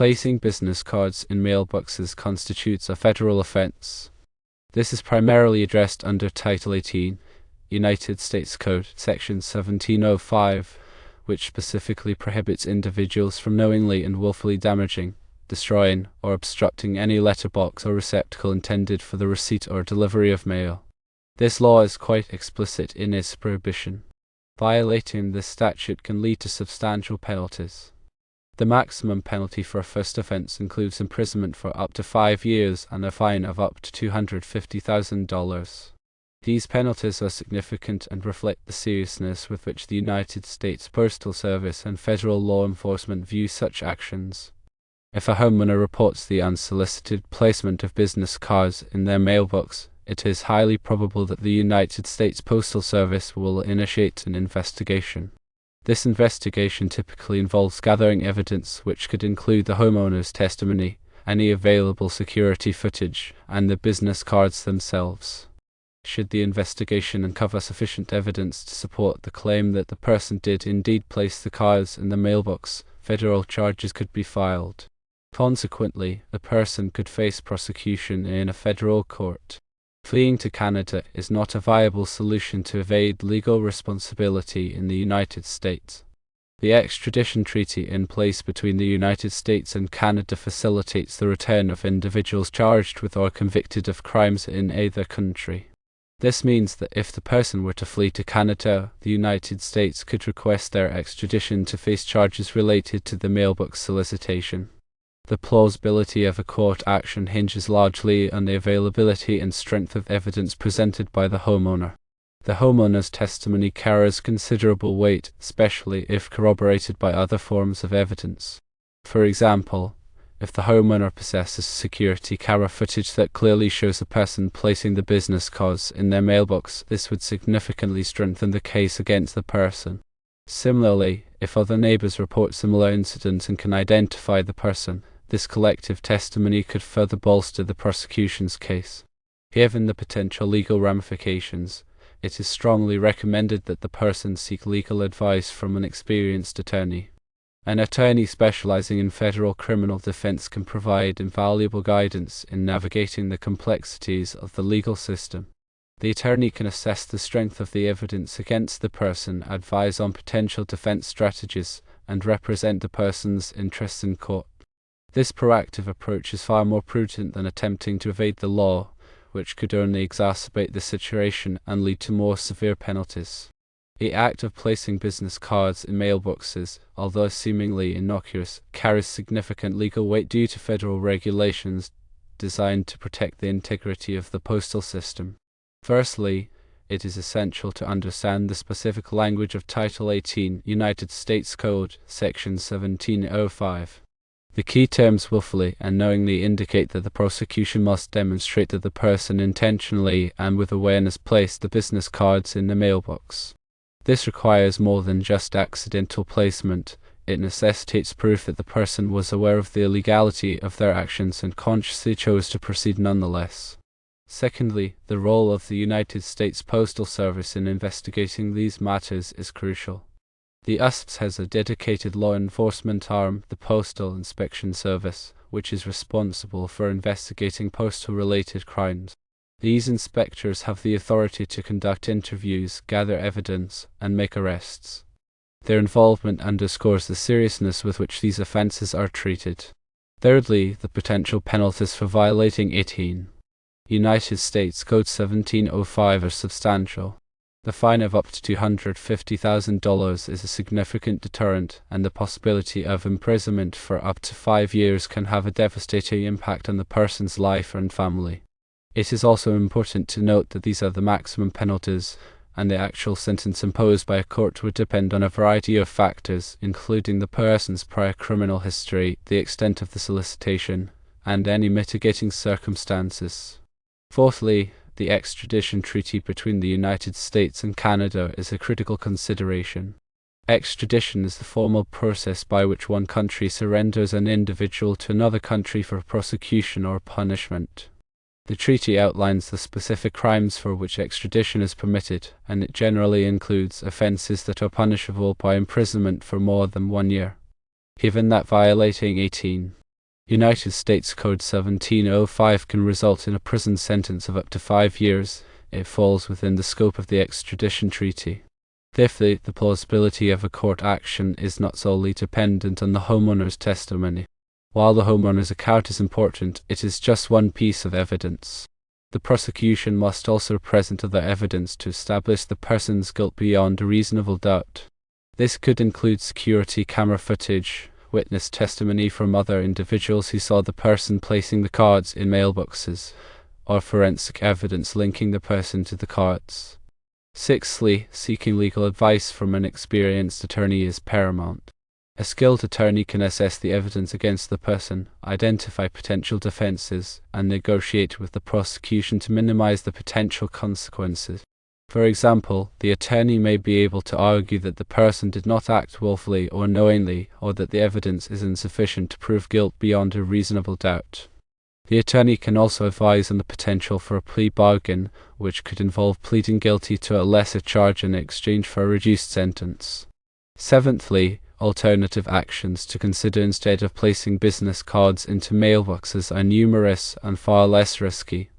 Placing business cards in mailboxes constitutes a federal offense. This is primarily addressed under Title 18, United States Code, Section 1705, which specifically prohibits individuals from knowingly and willfully damaging, destroying, or obstructing any letterbox or receptacle intended for the receipt or delivery of mail. This law is quite explicit in its prohibition. Violating this statute can lead to substantial penalties. The maximum penalty for a first offense includes imprisonment for up to 5 years and a fine of up to $250,000. These penalties are significant and reflect the seriousness with which the United States Postal Service and federal law enforcement view such actions. If a homeowner reports the unsolicited placement of business cards in their mailbox, it is highly probable that the United States Postal Service will initiate an investigation. This investigation typically involves gathering evidence which could include the homeowner's testimony, any available security footage, and the business cards themselves. Should the investigation uncover sufficient evidence to support the claim that the person did indeed place the cards in the mailbox, federal charges could be filed. Consequently, the person could face prosecution in a federal court. Fleeing to Canada is not a viable solution to evade legal responsibility in the United States. The extradition treaty in place between the United States and Canada facilitates the return of individuals charged with or convicted of crimes in either country. This means that if the person were to flee to Canada, the United States could request their extradition to face charges related to the mailbox solicitation. The plausibility of a court action hinges largely on the availability and strength of evidence presented by the homeowner. The homeowner's testimony carries considerable weight, especially if corroborated by other forms of evidence. For example, if the homeowner possesses security camera footage that clearly shows a person placing the business cards in their mailbox, this would significantly strengthen the case against the person. Similarly, if other neighbors report similar incidents and can identify the person, this collective testimony could further bolster the prosecution's case. Given the potential legal ramifications, it is strongly recommended that the person seek legal advice from an experienced attorney. An attorney specializing in federal criminal defense can provide invaluable guidance in navigating the complexities of the legal system. The attorney can assess the strength of the evidence against the person, advise on potential defense strategies, and represent the person's interests in court. This proactive approach is far more prudent than attempting to evade the law, which could only exacerbate the situation and lead to more severe penalties. The act of placing business cards in mailboxes, although seemingly innocuous, carries significant legal weight due to federal regulations designed to protect the integrity of the postal system. Firstly, it is essential to understand the specific language of Title 18, United States Code, Section 1705. The key terms willfully and knowingly indicate that the prosecution must demonstrate that the person intentionally and with awareness placed the business cards in the mailbox. This requires more than just accidental placement. It necessitates proof that the person was aware of the illegality of their actions and consciously chose to proceed nonetheless. Secondly, the role of the United States Postal Service in investigating these matters is crucial. The USPS has a dedicated law enforcement arm, the Postal Inspection Service, which is responsible for investigating postal-related crimes. These inspectors have the authority to conduct interviews, gather evidence, and make arrests. Their involvement underscores the seriousness with which these offenses are treated. Thirdly, the potential penalties for violating 18. United States Code 1705 are substantial. The fine of up to $250,000 is a significant deterrent, and the possibility of imprisonment for up to 5 years can have a devastating impact on the person's life and family. It is also important to note that these are the maximum penalties, and the actual sentence imposed by a court would depend on a variety of factors, including the person's prior criminal history, the extent of the solicitation, and any mitigating circumstances. Fourthly, the extradition treaty between the United States and Canada is a critical consideration. Extradition is the formal process by which one country surrenders an individual to another country for prosecution or punishment. The treaty outlines the specific crimes for which extradition is permitted, and it generally includes offenses that are punishable by imprisonment for more than 1 year. Given that violating 18 United States Code 1705 can result in a prison sentence of up to 5 years. It falls within the scope of the extradition treaty. Fifthly, the plausibility of a court action is not solely dependent on the homeowner's testimony. While the homeowner's account is important, it is just one piece of evidence. The prosecution must also present other evidence to establish the person's guilt beyond a reasonable doubt. This could include security camera footage, witness testimony from other individuals who saw the person placing the cards in mailboxes, or forensic evidence linking the person to the cards. Sixthly, seeking legal advice from an experienced attorney is paramount. A skilled attorney can assess the evidence against the person, identify potential defenses, and negotiate with the prosecution to minimize the potential consequences. For example, the attorney may be able to argue that the person did not act willfully or knowingly, or that the evidence is insufficient to prove guilt beyond a reasonable doubt. The attorney can also advise on the potential for a plea bargain, which could involve pleading guilty to a lesser charge in exchange for a reduced sentence. Seventhly, alternative actions to consider instead of placing business cards into mailboxes are numerous and far less risky.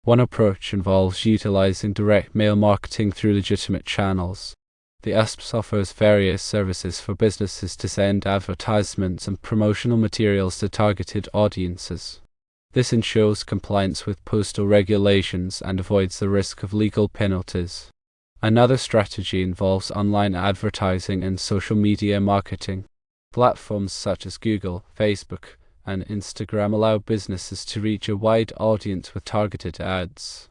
One approach involves utilizing direct mail marketing through legitimate channels. The USPS offers various services for businesses to send advertisements and promotional materials to targeted audiences. This ensures compliance with postal regulations and avoids the risk of legal penalties. Another strategy involves online advertising and social media marketing. Platforms such as Google, Facebook, and Instagram allow businesses to reach a wide audience with targeted ads.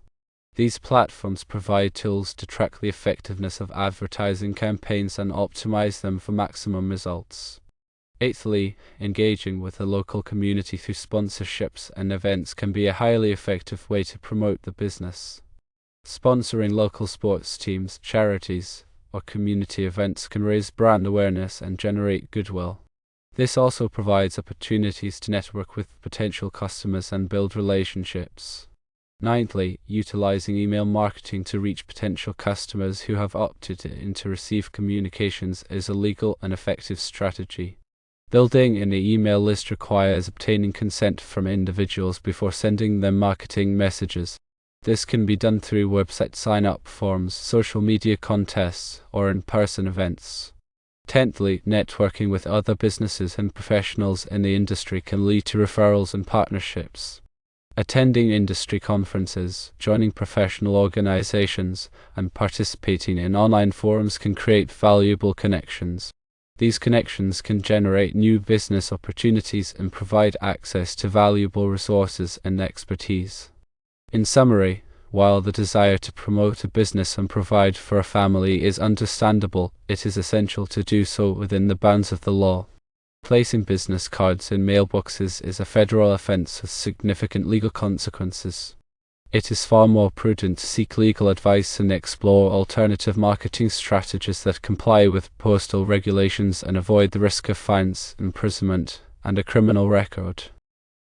These platforms provide tools to track the effectiveness of advertising campaigns and optimize them for maximum results. Eighthly, engaging with the local community through sponsorships and events can be a highly effective way to promote the business. Sponsoring local sports teams, charities, or community events can raise brand awareness and generate goodwill. This also provides opportunities to network with potential customers and build relationships. Ninthly, utilizing email marketing to reach potential customers who have opted in to receive communications is a legal and effective strategy. Building an email list requires obtaining consent from individuals before sending them marketing messages. This can be done through website sign-up forms, social media contests, or in-person events. Tenthly, networking with other businesses and professionals in the industry can lead to referrals and partnerships. Attending industry conferences, joining professional organizations, and participating in online forums can create valuable connections. These connections can generate new business opportunities and provide access to valuable resources and expertise. In summary, while the desire to promote a business and provide for a family is understandable, it is essential to do so within the bounds of the law. Placing business cards in mailboxes is a federal offense with significant legal consequences. It is far more prudent to seek legal advice and explore alternative marketing strategies that comply with postal regulations and avoid the risk of fines, imprisonment, and a criminal record.